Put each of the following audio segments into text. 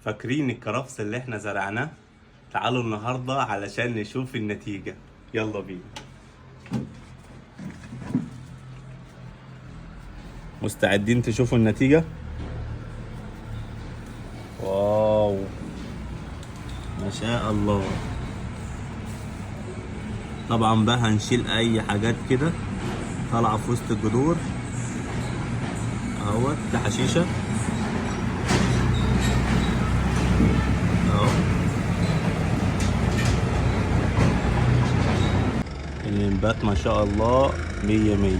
فاكرين الكرفس اللي احنا زرعناه؟ تعالوا النهارده علشان نشوف النتيجة. يلا بينا. مستعدين تشوفوا النتيجة؟ واو ما شاء الله. طبعا بقى هنشيل اي حاجات كده طالعه في وسط الجذور اهوت. ده حشيشه اهو. النبات ما شاء الله 100.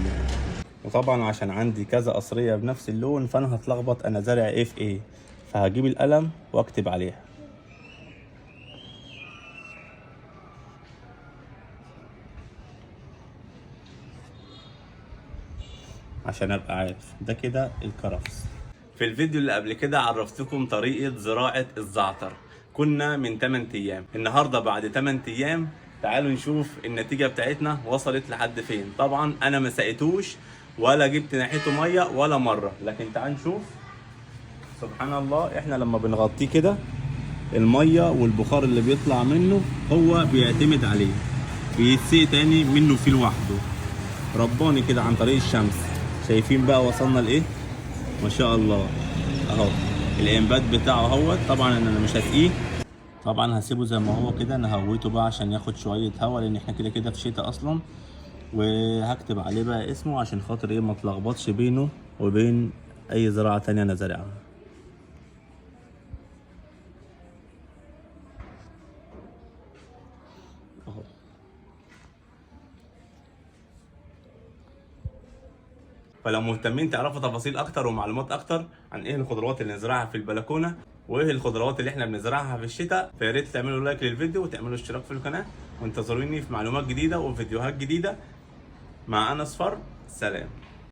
وطبعا عشان عندي كذا قصريه بنفس اللون فانا هتلخبط انا زارع ايه في ايه، فهجيب القلم واكتب عليها. عشان ابقى عارف ده كده الكرفس. في الفيديو اللي قبل كده عرفتكم طريقة زراعة الزعتر، كنا من 8 ايام. النهاردة بعد 8 ايام تعالوا نشوف النتيجة بتاعتنا وصلت لحد فين. طبعا انا ما سقيتوش ولا جبت ناحيته مية ولا مرة، لكن تعالوا نشوف. سبحان الله، احنا لما بنغطيه كده المية والبخار اللي بيطلع منه هو بيعتمد عليه، بيتسقي تاني منه فيه لوحده رباني كده عن طريق الشمس. شايفين بقى وصلنا لايه؟ ما شاء الله اهو. الانبات بتاعه اهوت. طبعا انا مش هسقيه، طبعا هسيبه زي ما هو كده. نهويته بقى عشان ياخد شويه هوا لان احنا كده كده في شتاء اصلا. وهكتب عليه بقى اسمه عشان خاطر ايه ما اتلخبطش بينه وبين اي زراعه تانية انا زارعها. اهو. فلو مهتمين تعرفوا تفاصيل اكتر ومعلومات اكتر عن ايه الخضروات اللي نزرعها في البلكونه وايه الخضروات اللي احنا بنزرعها في الشتاء، فيا ريت تعملوا لايك للفيديو وتعملوا اشتراك في القناه، وانتظروني في معلومات جديده وفيديوهات جديده. مع انس فر، سلام.